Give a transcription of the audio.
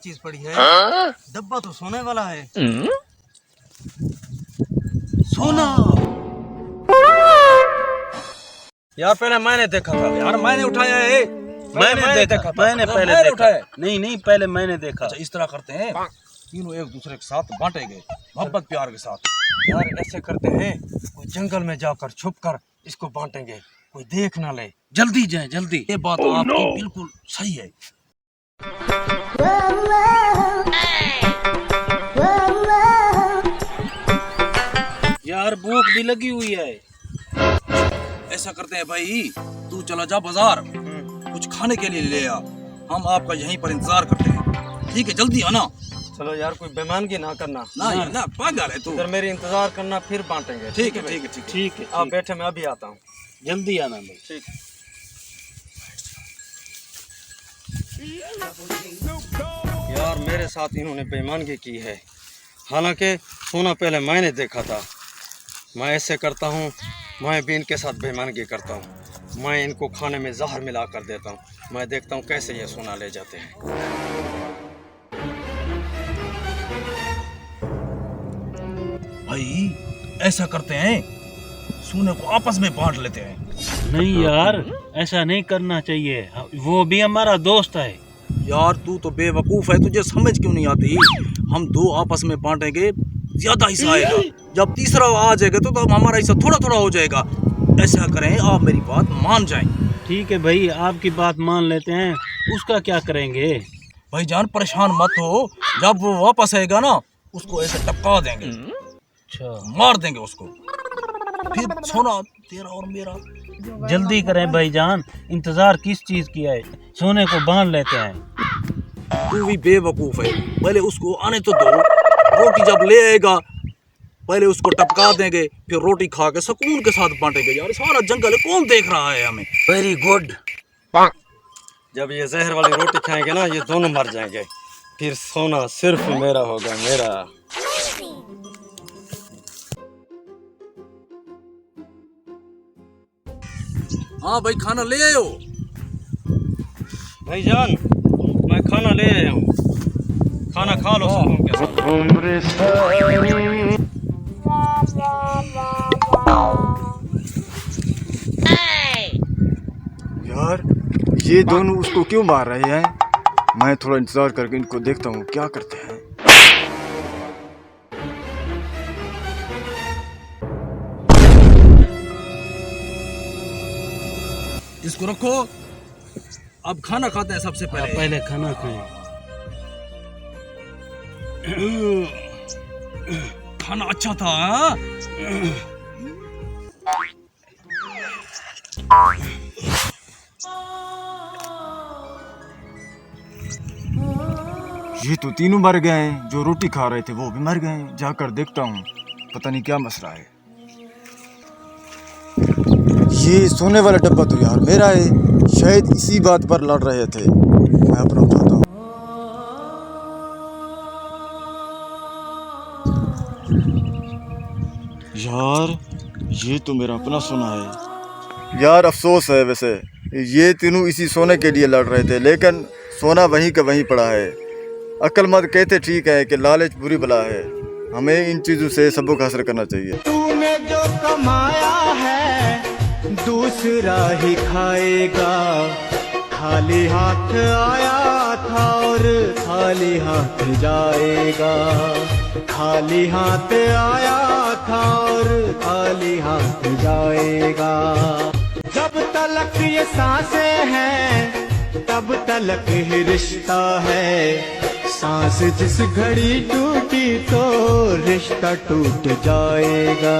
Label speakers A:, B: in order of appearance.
A: चीज पड़ी है? डब्बा तो सोने वाला है। सोना। यार पहले मैंने देखा था। यार मैंने उठाया है।
B: मैंने देखा, मैंने पहले
A: उठाया।
B: नहीं पहले मैंने देखा।
A: अच्छा इस तरह करते हैं, तीनों एक दूसरे के साथ बांटेंगे मोहब्बत प्यार के साथ। यार ऐसे करते हैं, कोई जंगल में जाकर छुप कर इसको बांटेंगे, कोई देख ना ले।
B: जल्दी जाए जल्दी।
A: ये बात आपकी बिल्कुल सही है।
B: यार भूख भी लगी हुई है।
A: ऐसा करते हैं भाई, तू चला जा बाजार, कुछ खाने के लिए ले आ। हम आपका यहीं पर इंतजार करते हैं। ठीक है, जल्दी आना। चलो यार, कोई बेईमानगी ना करना। ना यार ना, पागल है तू। फिर मेरी इंतजार करना, फिर बांटेंगे। ठीक है ठीक है ठीक है। आप बैठे, मैं अभी आता हूँ।
B: जल्दी आना भाई।
A: ठीक है। यार मेरे साथ इन्होंने बेईमानगी की है। हालांकि सोना पहले मैंने देखा था। मैं ऐसे करता हूँ, मैं भी इनके साथ बेईमानगी करता हूँ। मैं इनको खाने में जहर मिला कर देता हूँ। मैं देखता हूँ कैसे ये सोना ले जाते हैं। भाई ऐसा करते हैं, सोने को आपस में बांट लेते हैं।
B: नहीं यार, ऐसा नहीं करना चाहिए। वो भी हमारा दोस्त है।
A: यार तू तो बेवकूफ है, तुझे समझ क्यों नहीं आती? हम दो आपस में बांटेंगे, ज्यादा हिस्सा आएगा। जब तीसरा आ जाएगा तो हमारा हिस्सा थोड़ा थोड़ा हो जाएगा। ऐसा करें, आप मेरी बात मान जाएं।
B: ठीक है भाई, आपकी बात मान लेते हैं। उसका क्या करेंगे?
A: भाईजान परेशान मत हो, जब वो वापस आएगा ना, उसको ऐसे टपका देंगे।
B: अच्छा,
A: मार देंगे उसको, फिर सोना तेरा और मेरा।
B: जल्दी करें भाईजान, इंतजार किस चीज की है? सोने को बांध लेते हैं।
A: तू भी बेवकूफ है, पहले उसको आने तो दो। रोटी जब ले आएगा, पहले उसको टपका देंगे, फिर रोटी खा के सुकून के साथ बांटेंगे। यार सारा जंगल है, कौन देख रहा है हमें? Very good. जब ये जहर वाली रोटी खाएंगे ना, ये दोनों मर जाएंगे। फिर सोना सिर्फ मेरा होगा, मेरा। हाँ भाई, खाना ले आयो। भाईजान मैं खाना ले आया हूँ, खाना खा लो सुकून के साथ।
C: यार ये दोनों उसको क्यों मार रहे हैं? मैं थोड़ा इंतजार करके इनको देखता हूँ क्या करते हैं।
A: इसको रखो, अब खाना खाते हैं सबसे पहले।
B: पहले खाना खाएं।
A: खाना अच्छा था। हाँ?
C: ये तो तीनों मर गए हैं, जो रोटी खा रहे थे वो भी मर गए हैं। जाकर देखता हूँ, पता नहीं क्या मसला है। ये सोने वाला डब्बा तो यार मेरा है, शायद इसी बात पर लड़ रहे थे। मैं अपना उठाता हूँ। यार ये तो मेरा अपना सोना है। यार अफसोस है, वैसे ये तीनों इसी सोने के लिए लड़ रहे थे, लेकिन सोना वहीं का वहीं पड़ा है। अक्लमंद कहते ठीक है कि लालच बुरी बला है। हमें इन चीज़ों से सबक हासिल करना चाहिए।
D: तूने जो कमाया है दूसरा ही खाएगा। खाली हाथ आया था और खाली हाथ जाएगा। खाली हाथ आया था और खाली हाथ जाएगा। जब तलक ये सांसें हैं तब तलक ही रिश्ता है। सांस जिस घड़ी टूटी तो रिश्ता टूट जाएगा।